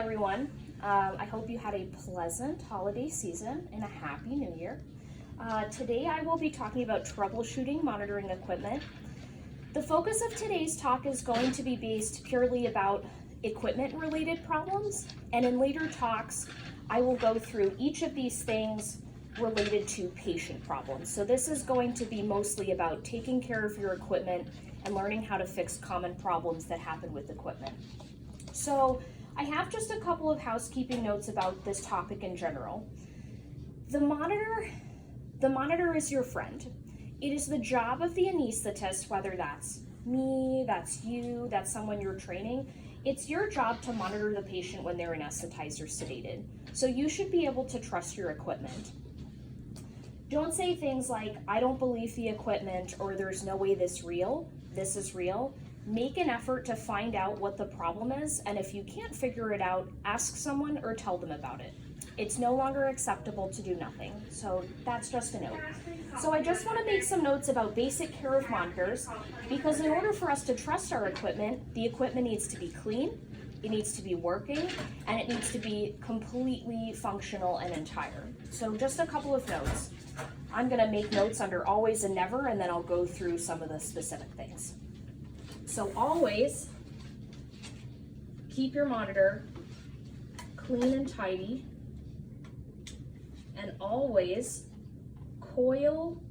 everyone. I hope you had a pleasant holiday season and a happy new year. Today I will be talking about troubleshooting monitoring equipment. The focus of today's talk is going to be based purely about equipment related problems, and in later talks I will go through each of these things related to patient problems. So this is going to be mostly about taking care of your equipment and learning how to fix common problems that happen with equipment. So I have just a couple of housekeeping notes about this topic in general. The monitor is your friend. It is the job of the anesthetist, whether that's me, that's you, that's someone you're training, it's your job to monitor the patient when they're anesthetized or sedated. So you should be able to trust your equipment. Don't say things like, I don't believe the equipment, or there's no way this is real. Make an effort to find out what the problem is, and if you can't figure it out, ask someone or tell them about it. It's no longer acceptable to do nothing, so that's just a note. So I just want to make some notes about basic care of monitors, because in order for us to trust our equipment, the equipment needs to be clean, it needs to be working, and it needs to be completely functional and entire. So just a couple of notes. I'm going to make notes under always and never, and then I'll go through some of the specific things. So always keep your monitor clean and tidy, and always coil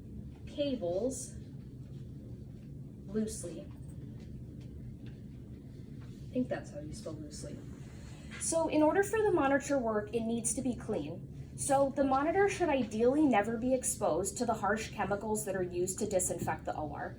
cables loosely. I think that's how you spell loosely. So in order for the monitor to work, it needs to be clean. So the monitor should ideally never be exposed to the harsh chemicals that are used to disinfect the OR.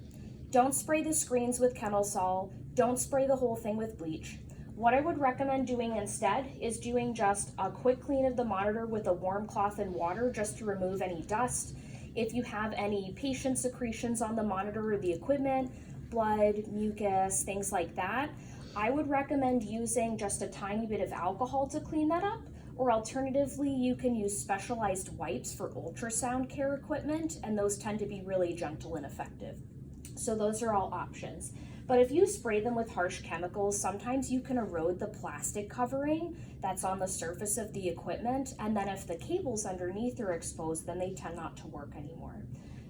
Don't spray the screens with Kennel Sol. Don't spray the whole thing with bleach. What I would recommend doing instead is doing just a quick clean of the monitor with a warm cloth and water just to remove any dust. If you have any patient secretions on the monitor or the equipment, blood, mucus, things like that, I would recommend using just a tiny bit of alcohol to clean that up, or alternatively, you can use specialized wipes for ultrasound care equipment, and those tend to be really gentle and effective. So those are all options. But if you spray them with harsh chemicals, sometimes you can erode the plastic covering that's on the surface of the equipment, and then if the cables underneath are exposed, then they tend not to work anymore.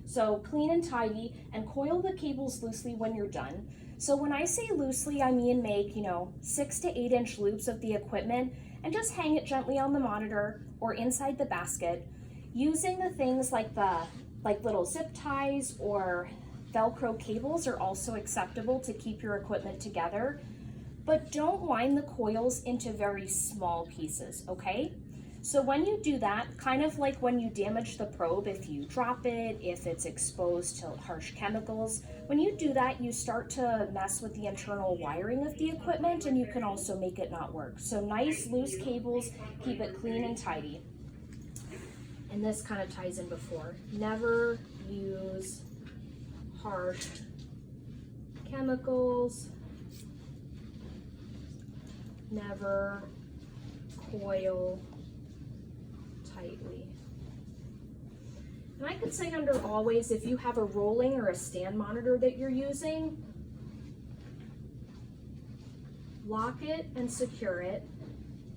So clean and tidy, and coil the cables loosely when you're done. So when I say loosely, I mean make 6 to 8 inch loops of the equipment and just hang it gently on the monitor or inside the basket, using the things like little zip ties or Velcro cables are also acceptable to keep your equipment together, but don't wind the coils into very small pieces, okay? So when you do that, kind of like when you damage the probe, if you drop it, if it's exposed to harsh chemicals, when you do that, you start to mess with the internal wiring of the equipment, and you can also make it not work. So nice loose cables, keep it clean and tidy. And this kind of ties in before. Never use harsh chemicals, never coil tightly. And I could say under always, if you have a rolling or a stand monitor that you're using, lock it and secure it.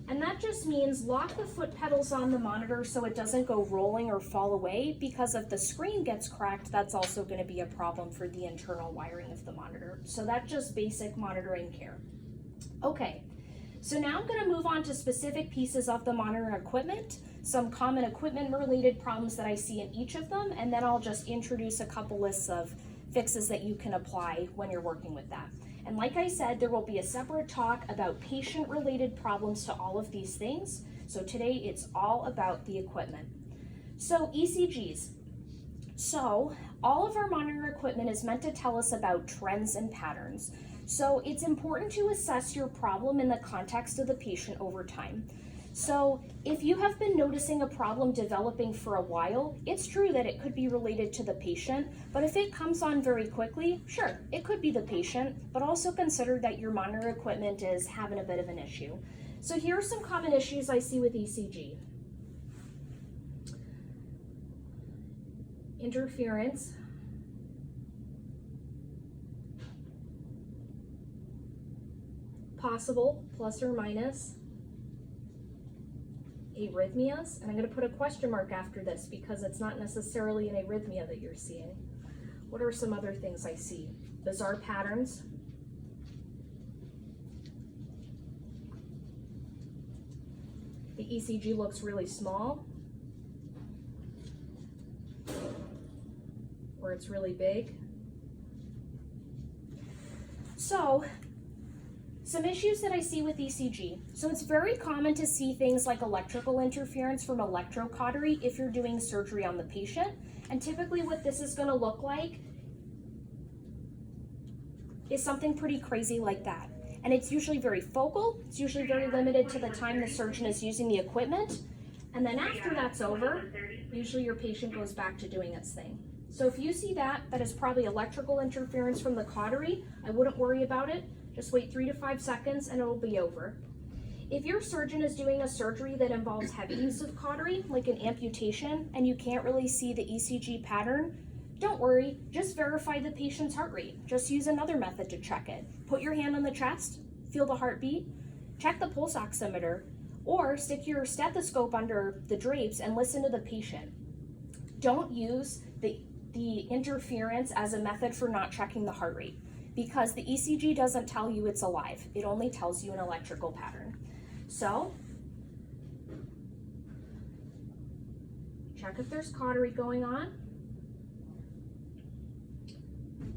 And that just means lock the foot pedals on the monitor so it doesn't go rolling or fall away, because if the screen gets cracked, that's also going to be a problem for the internal wiring of the monitor. So that's just basic monitoring care. Okay, so now I'm going to move on to specific pieces of the monitoring equipment, some common equipment related problems that I see in each of them, and then I'll just introduce a couple lists of fixes that you can apply when you're working with that. And like I said, there will be a separate talk about patient-related problems to all of these things. So today it's all about the equipment. So ECGs. So all of our monitoring equipment is meant to tell us about trends and patterns. So it's important to assess your problem in the context of the patient over time. So if you have been noticing a problem developing for a while, it's true that it could be related to the patient, but if it comes on very quickly, sure, it could be the patient, but also consider that your monitor equipment is having a bit of an issue. So here are some common issues I see with ECG. Interference, possible plus or minus arrhythmias, and I'm going to put a question mark after this because it's not necessarily an arrhythmia that you're seeing. What are some other things I see? Bizarre patterns. The ECG looks really small, or it's really big. So, some issues that I see with ECG. So it's very common to see things like electrical interference from electrocautery if you're doing surgery on the patient. And typically what this is going to look like is something pretty crazy like that. And it's usually very focal. It's usually very limited to the time the surgeon is using the equipment. And then after that's over, usually your patient goes back to doing its thing. So if you see that, that is probably electrical interference from the cautery. I wouldn't worry about it. Just wait 3 to 5 seconds and it'll be over. If your surgeon is doing a surgery that involves heavy use of cautery, like an amputation, and you can't really see the ECG pattern, don't worry, just verify the patient's heart rate. Just use another method to check it. Put your hand on the chest, feel the heartbeat, check the pulse oximeter, or stick your stethoscope under the drapes and listen to the patient. Don't use the interference as a method for not checking the heart rate, because the ECG doesn't tell you it's alive. It only tells you an electrical pattern. So, check if there's cautery going on,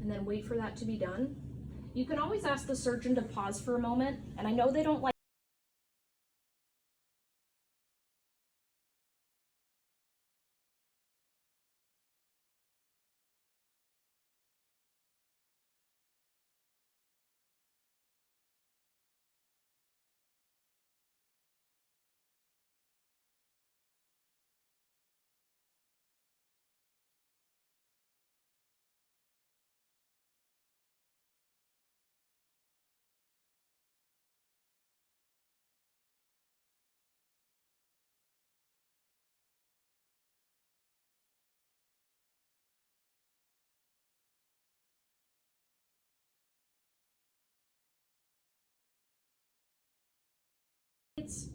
and then wait for that to be done. You can always ask the surgeon to pause for a moment, and I know they don't like it's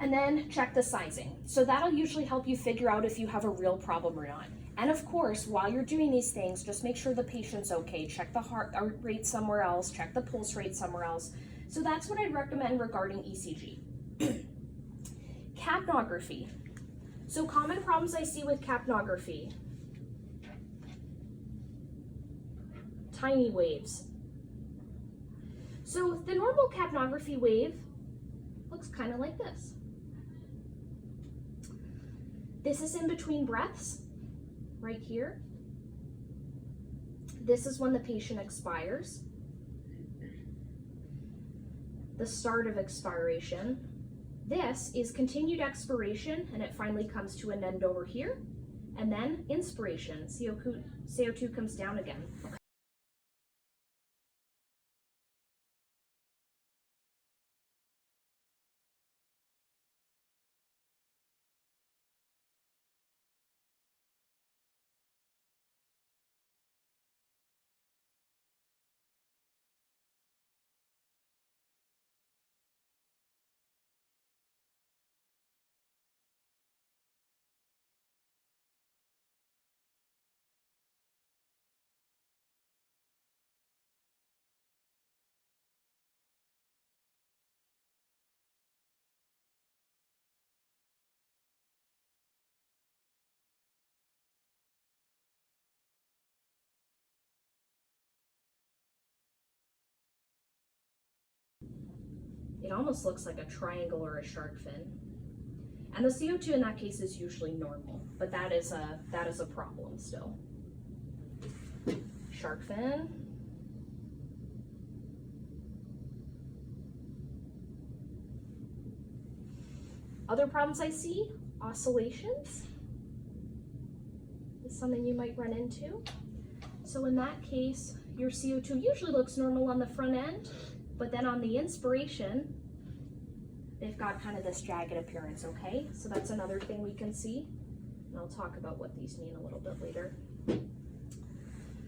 and then check the sizing. So that'll usually help you figure out if you have a real problem or not. And of course, while you're doing these things, just make sure the patient's okay. Check the heart rate somewhere else, check the pulse rate somewhere else. So that's what I'd recommend regarding ECG. Capnography. So common problems I see with capnography. Tiny waves. So the normal capnography wave looks kind of like this. This is in between breaths, right here. This is when the patient expires. The start of expiration. This is continued expiration, and it finally comes to an end over here. And then inspiration, CO2 comes down again. Okay. It almost looks like a triangle or a shark fin. And the CO2 in that case is usually normal, but that is a problem still. Shark fin. Other problems I see, oscillations is something you might run into. So in that case, your CO2 usually looks normal on the front end, but then on the inspiration, they've got kind of this jagged appearance, okay? So that's another thing we can see. And I'll talk about what these mean a little bit later.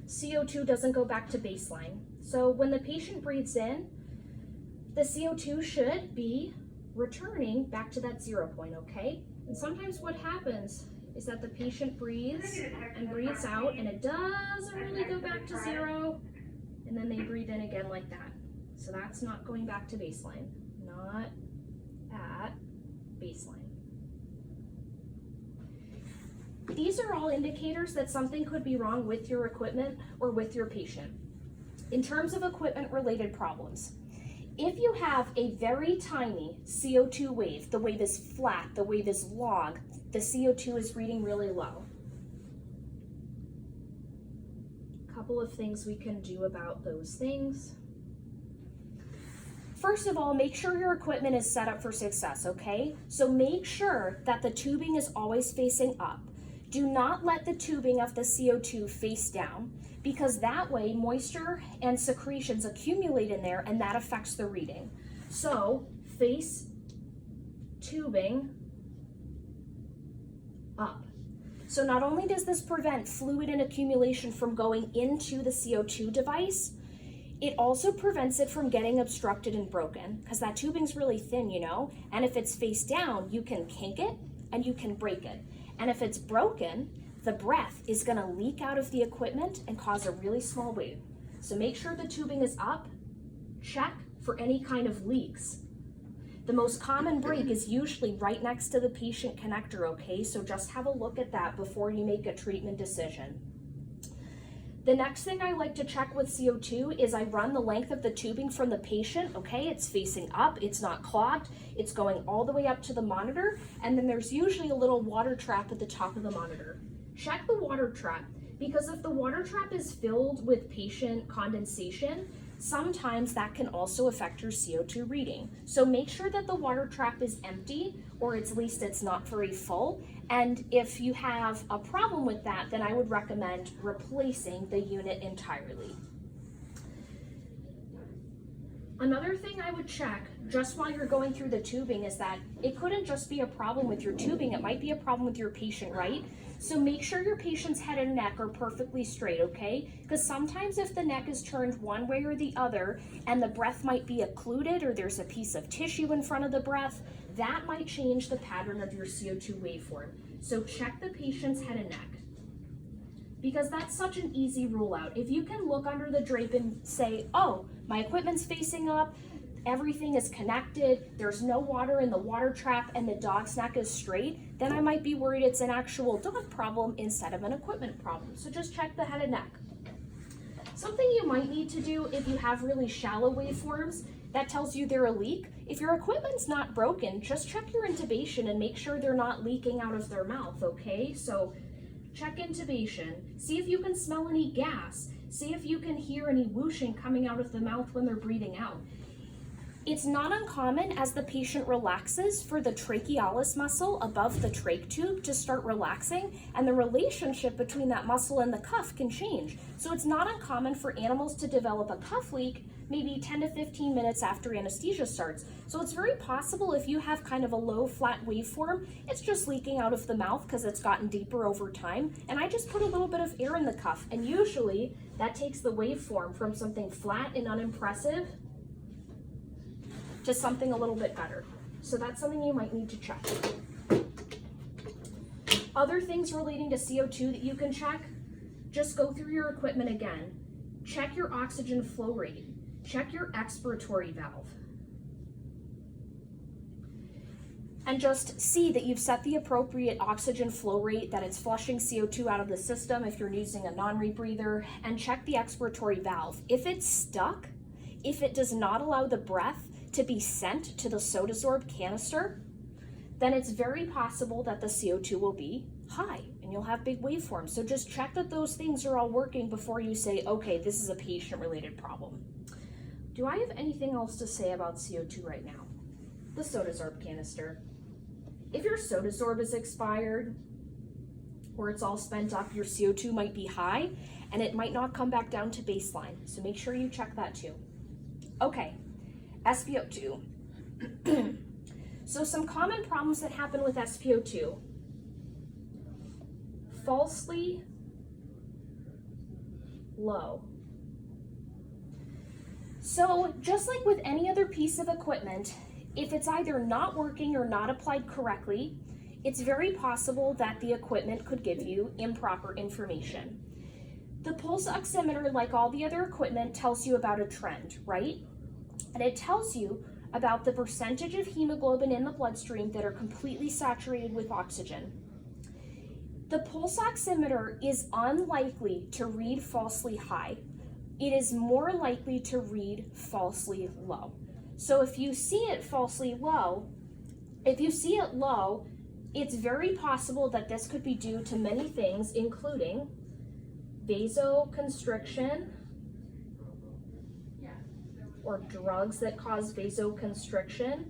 CO2 doesn't go back to baseline. So when the patient breathes in, the CO2 should be returning back to that 0 point, okay? And sometimes what happens is that the patient breathes and breathes out and it doesn't really go back to 0, and then they breathe in again like that. So that's not going back to baseline, not at baseline. These are all indicators that something could be wrong with your equipment or with your patient. In terms of equipment-related problems, if you have a very tiny CO2 wave, the wave is flat, the wave is long, the CO2 is reading really low. A couple of things we can do about those things. First of all, make sure your equipment is set up for success, okay? So make sure that the tubing is always facing up. Do not let the tubing of the CO2 face down, because that way moisture and secretions accumulate in there and that affects the reading. So face tubing up. So not only does this prevent fluid and accumulation from going into the CO2 device, it also prevents it from getting obstructed and broken, because that tubing's really thin, you know, and if it's face down, you can kink it and you can break it. And if it's broken, the breath is going to leak out of the equipment and cause a really small wave. So make sure the tubing is up. Check for any kind of leaks. The most common break is usually right next to the patient connector, okay? So just have a look at that before you make a treatment decision. The next thing I like to check with CO2 is I run the length of the tubing from the patient, okay? It's facing up, it's not clogged, it's going all the way up to the monitor, and then there's usually a little water trap at the top of the monitor. Check the water trap, because if the water trap is filled with patient condensation, sometimes that can also affect your CO2 reading. So make sure that the water trap is empty, or at least it's not very full. And if you have a problem with that, then I would recommend replacing the unit entirely. Another thing I would check just while you're going through the tubing is that it couldn't just be a problem with your tubing, it might be a problem with your patient, right? So make sure your patient's head and neck are perfectly straight, okay? Because sometimes if the neck is turned one way or the other and the breath might be occluded or there's a piece of tissue in front of the breath, that might change the pattern of your CO2 waveform. So check the patient's head and neck, because that's such an easy rule out. If you can look under the drape and say, oh, my equipment's facing up, everything is connected, there's no water in the water trap, and the dog's neck is straight, then I might be worried it's an actual dog problem instead of an equipment problem. So just check the head and neck. Something you might need to do if you have really shallow waveforms, that tells you they're a leak. If your equipment's not broken, just check your intubation and make sure they're not leaking out of their mouth, okay? So check intubation, see if you can smell any gas, see if you can hear any whooshing coming out of the mouth when they're breathing out. It's not uncommon as the patient relaxes for the trachealis muscle above the trach tube to start relaxing, and the relationship between that muscle and the cuff can change. So it's not uncommon for animals to develop a cuff leak maybe 10 to 15 minutes after anesthesia starts. So it's very possible if you have kind of a low flat waveform, it's just leaking out of the mouth because it's gotten deeper over time. And I just put a little bit of air in the cuff, and usually that takes the waveform from something flat and unimpressive to something a little bit better. So that's something you might need to check. Other things relating to CO2 that you can check, just go through your equipment again. Check your oxygen flow rate. Check your expiratory valve. And just see that you've set the appropriate oxygen flow rate, that it's flushing CO2 out of the system if you're using a non-rebreather, and check the expiratory valve. If it's stuck, if it does not allow the breath to be sent to the sotasorb canister, then it's very possible that the CO2 will be high and you'll have big waveforms. So just check that those things are all working before you say, okay, this is a patient-related problem. Do I have anything else to say about CO2 right now? The sotasorb canister. If your sotasorb is expired or it's all spent up, your CO2 might be high and it might not come back down to baseline. So make sure you check that too. Okay, SpO2. So some common problems that happen with SpO2. Falsely low. So just like with any other piece of equipment, if it's either not working or not applied correctly, it's very possible that the equipment could give you improper information. The pulse oximeter, like all the other equipment, tells you about a trend, right? And it tells you about the percentage of hemoglobin in the bloodstream that are completely saturated with oxygen. The pulse oximeter is unlikely to read falsely high. It is more likely to read falsely low. So if you see it falsely low, it's very possible that this could be due to many things, including vasoconstriction or drugs that cause vasoconstriction,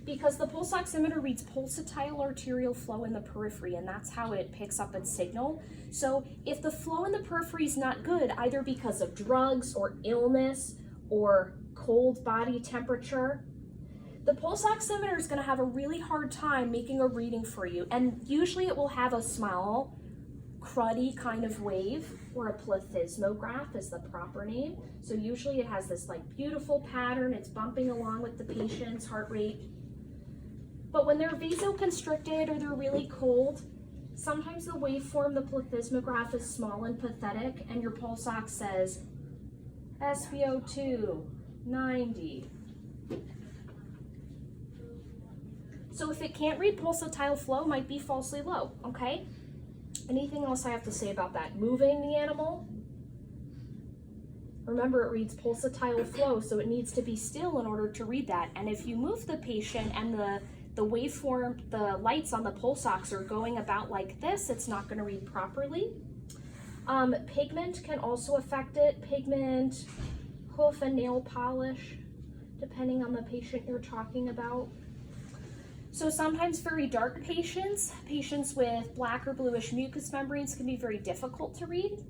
because the pulse oximeter reads pulsatile arterial flow in the periphery, and that's how it picks up its signal. So if the flow in the periphery is not good, either because of drugs or illness or cold body temperature, the pulse oximeter is going to have a really hard time making a reading for you. And usually it will have a small, cruddy kind of wave, or a plethysmograph is the proper name. So usually it has this like beautiful pattern. It's bumping along with the patient's heart rate. But when they're vasoconstricted or they're really cold, sometimes the waveform, the plethysmograph, is small and pathetic, and your pulse ox says SpO2 90. So if it can't read pulsatile flow, it might be falsely low, okay? Anything else I have to say about that? Moving the animal. Remember, it reads pulsatile flow, so it needs to be still in order to read that. And if you move the patient and the waveform, the lights on the pulse ox are going about like this, it's not going to read properly. Pigment can also affect it. Pigment, hoof and nail polish, depending on the patient you're talking about. So sometimes very dark patients with black or bluish mucous membranes can be very difficult to read.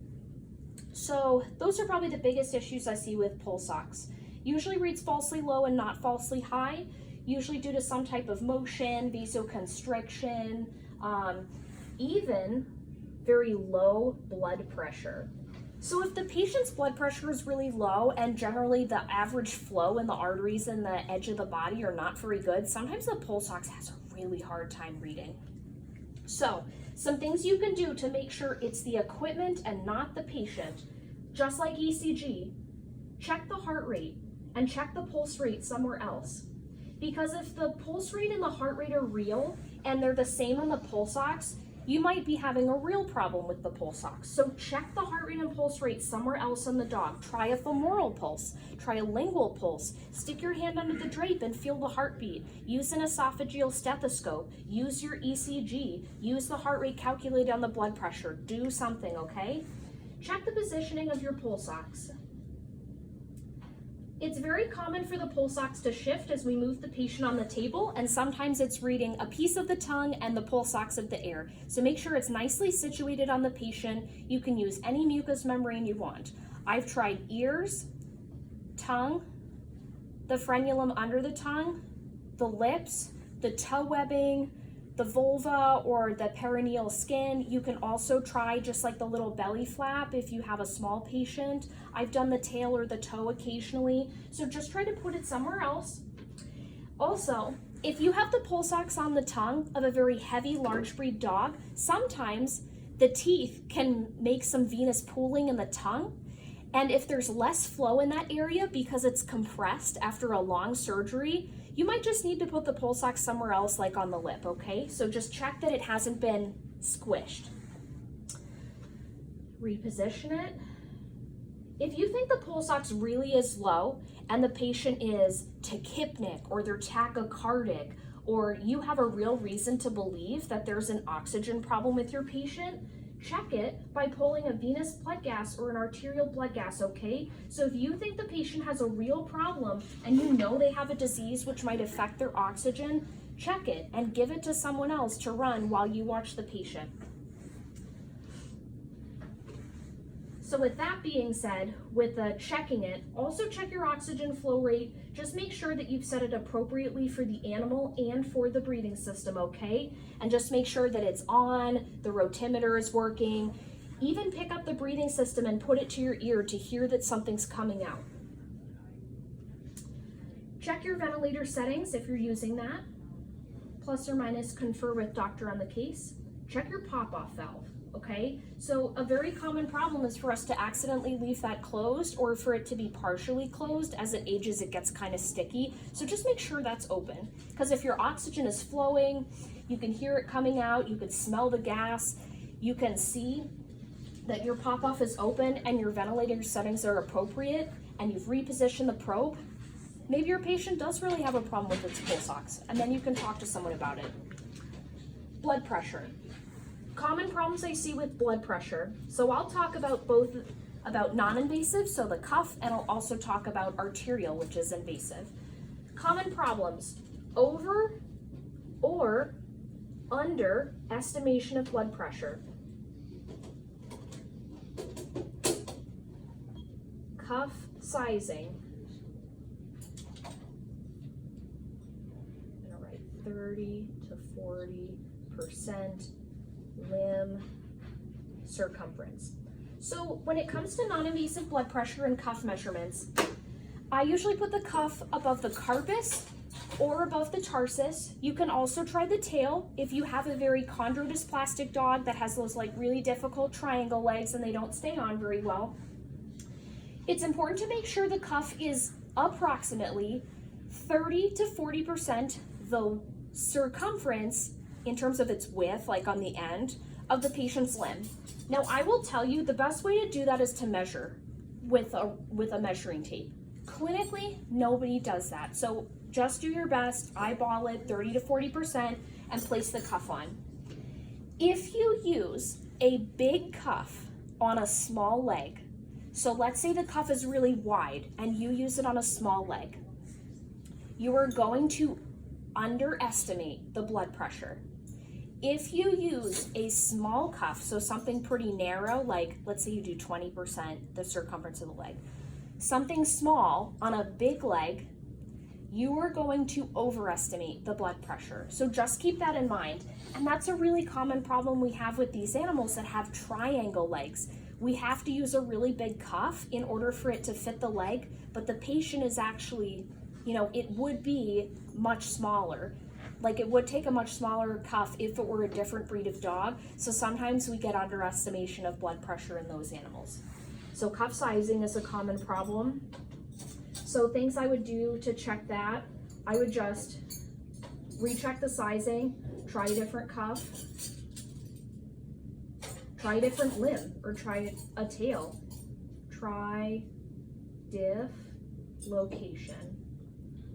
So those are probably the biggest issues I see with pulse ox. Usually reads falsely low and not falsely high, usually due to some type of motion, vasoconstriction, even very low blood pressure. So if the patient's blood pressure is really low and generally the average flow in the arteries and the edge of the body are not very good, sometimes the pulse ox has a really hard time reading. So some things you can do to make sure it's the equipment and not the patient, just like ECG, check the heart rate and check the pulse rate somewhere else. Because if the pulse rate and the heart rate are real and they're the same on the pulse ox, you might be having a real problem with the pulse ox. So check the heart rate and pulse rate somewhere else on the dog. Try a femoral pulse, try a lingual pulse, stick your hand under the drape and feel the heartbeat. Use an esophageal stethoscope, use your ECG, use the heart rate calculated on the blood pressure. Do something, okay? Check the positioning of your pulse ox. It's very common for the pulse ox to shift as we move the patient on the table, and sometimes it's reading a piece of the tongue and the pulse ox of the air. So make sure it's nicely situated on the patient. You can use any mucous membrane you want. I've tried ears, tongue, the frenulum under the tongue, the lips, the toe webbing, the vulva or the perineal skin. You can also try just like the little belly flap if you have a small patient. I've done the tail or the toe occasionally. So just try to put it somewhere else. Also, if you have the pulse ox on the tongue of a very heavy large breed dog, sometimes the teeth can make some venous pooling in the tongue. And if there's less flow in that area because it's compressed after a long surgery, you might just need to put the pulse ox somewhere else, like on the lip, okay? So just check that it hasn't been squished. Reposition it. If you think the pulse ox really is low and the patient is tachypnic or they're tachycardic, or you have a real reason to believe that there's an oxygen problem with your patient, check it by pulling a venous blood gas or an arterial blood gas, okay? So if you think the patient has a real problem and you know they have a disease which might affect their oxygen, check it and give it to someone else to run while you watch the patient. So with that being said, with checking it, also check your oxygen flow rate. Just make sure that you've set it appropriately for the animal and for the breathing system, okay? And just make sure that it's on, the rotimeter is working. Even pick up the breathing system and put it to your ear to hear that something's coming out. Check your ventilator settings if you're using that. Plus or minus confer with doctor on the case. Check your pop-off valve. Okay, so a very common problem is for us to accidentally leave that closed or for it to be partially closed. As it ages, it gets kind of sticky. So just make sure that's open, because if your oxygen is flowing, you can hear it coming out, you can smell the gas, you can see that your pop-off is open and your ventilator settings are appropriate and you've repositioned the probe, maybe your patient does really have a problem with its pulse ox, and then you can talk to someone about it. Blood pressure. Common problems I see with blood pressure. So I'll talk about both about non-invasive, so the cuff, and I'll also talk about arterial, which is invasive. Common problems: over or under estimation of blood pressure, cuff sizing. I'm gonna write 30 to 40% limb circumference. So when it comes to non-invasive blood pressure and cuff measurements, I usually put the cuff above the carpus or above the tarsus. You can also try the tail if you have a very chondrodysplastic dog that has those like really difficult triangle legs and they don't stay on very well. It's important to make sure the cuff is approximately 30 to 40% the circumference in terms of its width, like on the end of the patient's limb. Now, I will tell you the best way to do that is to measure with a measuring tape. Clinically, nobody does that. So just do your best, eyeball it 30 to 40% and place the cuff on. If you use a big cuff on a small leg, so let's say the cuff is really wide and you use it on a small leg, you are going to underestimate the blood pressure. If you use a small cuff, so something pretty narrow, like let's say you do 20% the circumference of the leg, something small on a big leg, you are going to overestimate the blood pressure. So just keep that in mind. And that's a really common problem we have with these animals that have triangle legs. We have to use a really big cuff in order for it to fit the leg, but the patient is actually, it would be much smaller. Like it would take a much smaller cuff if it were a different breed of dog. So sometimes we get underestimation of blood pressure in those animals. So cuff sizing is a common problem. So things I would do to check that, I would just recheck the sizing, try a different cuff, try a different limb, or try a tail. Try diff location.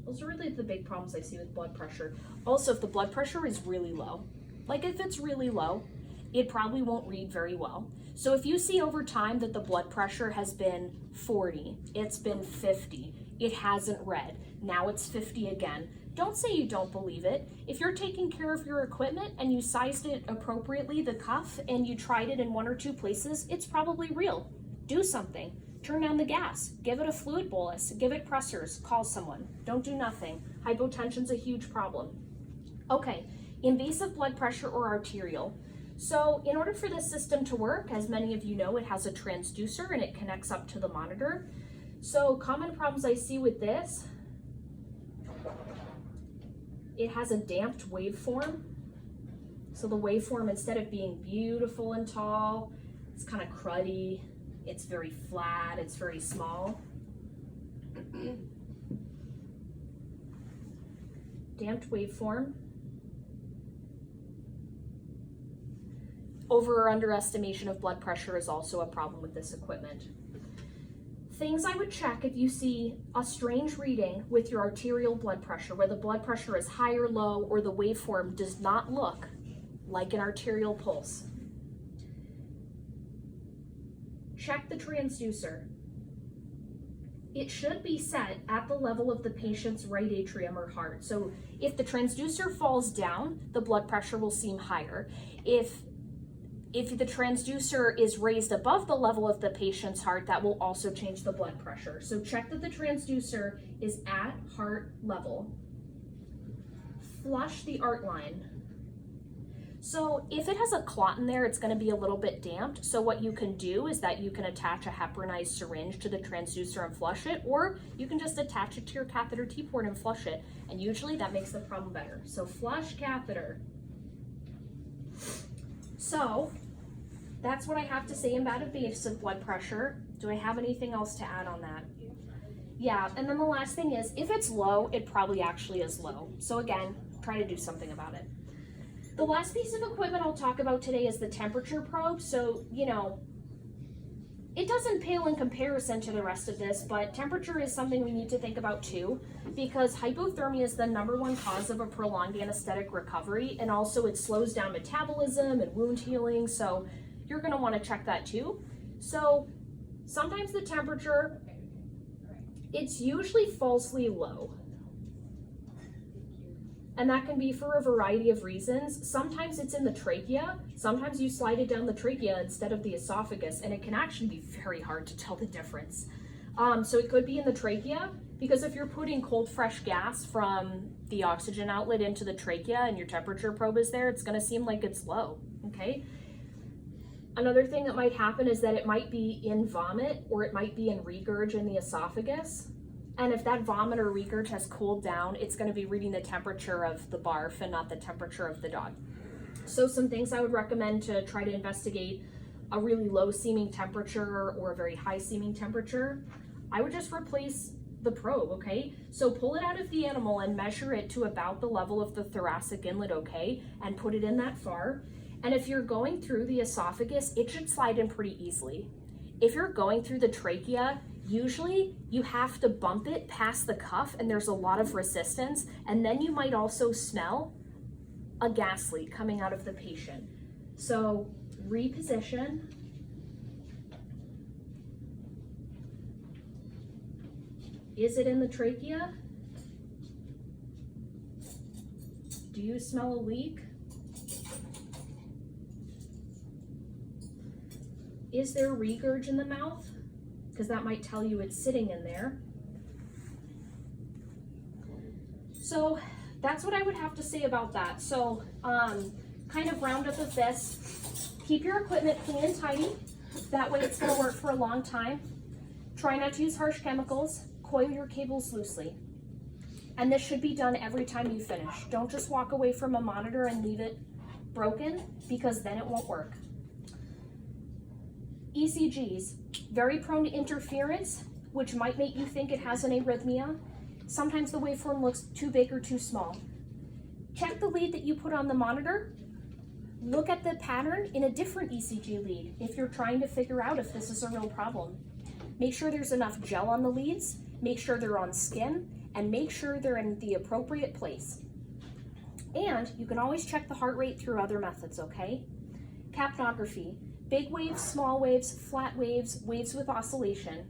Those are really the big problems I see with blood pressure. Also, if the blood pressure is really low, like if it's really low, it probably won't read very well. So if you see over time that the blood pressure has been 40, it's been 50, it hasn't read, now it's 50 again, don't say you don't believe it. If you're taking care of your equipment and you sized it appropriately, the cuff, and you tried it in 1 or 2 places, it's probably real. Do something. Turn down the gas, give it a fluid bolus, give it pressors, call someone. Don't do nothing. Hypotension's a huge problem. Okay, invasive blood pressure or arterial. So in order for this system to work, as many of you know, it has a transducer and it connects up to the monitor. So common problems I see with this, it has a damped waveform. So the waveform, instead of being beautiful and tall, it's kind of cruddy. It's very flat, it's very small. Damped waveform. Over or underestimation of blood pressure is also a problem with this equipment. Things I would check if you see a strange reading with your arterial blood pressure, where the blood pressure is high or low, or the waveform does not look like an arterial pulse. Check the transducer. It should be set at the level of the patient's right atrium or heart. So if the transducer falls down, the blood pressure will seem higher. If the transducer is raised above the level of the patient's heart, that will also change the blood pressure. So check that the transducer is at heart level. Flush the arc line. So if it has a clot in there, it's going to be a little bit damped. So what you can do is that you can attach a heparinized syringe to the transducer and flush it, or you can just attach it to your catheter T-port and flush it. And usually that makes the problem better. So flush catheter. So that's what I have to say about invasive blood pressure. Do I have anything else to add on that? Yeah, and then the last thing is, if it's low, it probably actually is low. So again, try to do something about it. The last piece of equipment I'll talk about today is the temperature probe. So, it doesn't pale in comparison to the rest of this, but temperature is something we need to think about too, because hypothermia is the #1 cause of a prolonged anesthetic recovery, and also it slows down metabolism and wound healing, so you're gonna wanna check that too. So sometimes the temperature, it's usually falsely low. And that can be for a variety of reasons. Sometimes it's in the trachea. Sometimes you slide it down the trachea instead of the esophagus, and it can actually be very hard to tell the difference. So it could be in the trachea, because if you're putting cold, fresh gas from the oxygen outlet into the trachea and your temperature probe is there, it's gonna seem like it's low, okay? Another thing that might happen is that it might be in vomit, or it might be in regurg in the esophagus. And if that vomit or regurg has cooled down, it's going to be reading the temperature of the barf and not the temperature of the dog. So some things I would recommend to try to investigate a really low seeming temperature or a very high seeming temperature, I would just replace the probe, okay? So pull it out of the animal and measure it to about the level of the thoracic inlet, okay? And put it in that far. And if you're going through the esophagus, it should slide in pretty easily. If you're going through the trachea, usually you have to bump it past the cuff and there's a lot of resistance, and then you might also smell a gas leak coming out of the patient. So reposition. Is it in the trachea? Do you smell a leak? Is there regurg in the mouth? Because that might tell you it's sitting in there. So that's what I would have to say about that. So kind of round up with this. Keep your equipment clean and tidy. That way it's going to work for a long time. Try not to use harsh chemicals. Coil your cables loosely. And this should be done every time you finish. Don't just walk away from a monitor and leave it broken, because then it won't work. ECGs, very prone to interference, which might make you think it has an arrhythmia. Sometimes the waveform looks too big or too small. Check the lead that you put on the monitor. Look at the pattern in a different ECG lead if you're trying to figure out if this is a real problem. Make sure there's enough gel on the leads, make sure they're on skin, and make sure they're in the appropriate place. And you can always check the heart rate through other methods, okay? Capnography. Big waves, small waves, flat waves, waves with oscillation.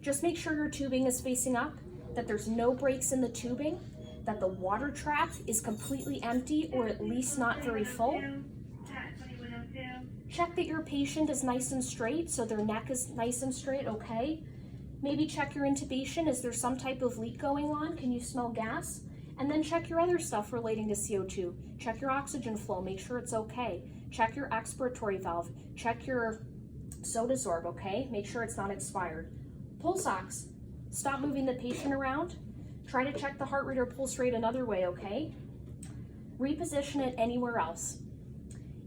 Just make sure your tubing is facing up, that there's no breaks in the tubing, that the water trap is completely empty or at least not very full. Check that your patient is nice and straight, so their neck is nice and straight, okay? Maybe check your intubation. Is there some type of leak going on? Can you smell gas? And then check your other stuff relating to CO2. Check your oxygen flow, make sure it's okay. Check your expiratory valve. Check your sotasorb, okay? Make sure it's not expired. Pulse ox. Stop moving the patient around. Try to check the heart rate or pulse rate another way, okay? Reposition it anywhere else.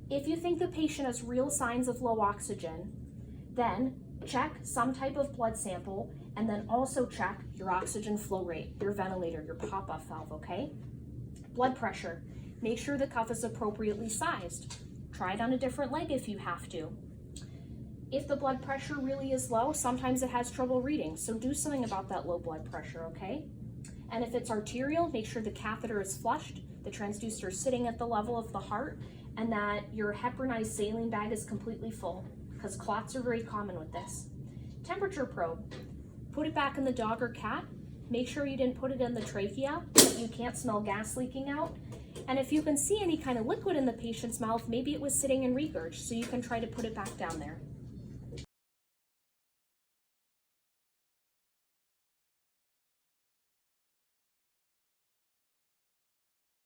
If you think the patient has real signs of low oxygen, then check some type of blood sample, and then also check your oxygen flow rate, your ventilator, your pop-off valve, okay? Blood pressure. Make sure the cuff is appropriately sized. Try it on a different leg if you have to. If the blood pressure really is low, sometimes it has trouble reading, so do something about that low blood pressure, okay? And if it's arterial, make sure the catheter is flushed, the transducer is sitting at the level of the heart, and that your heparinized saline bag is completely full, because clots are very common with this. Temperature probe. Put it back in the dog or cat. Make sure you didn't put it in the trachea, that you can't smell gas leaking out. And if you can see any kind of liquid in the patient's mouth, maybe it was sitting in regurg, so you can try to put it back down there.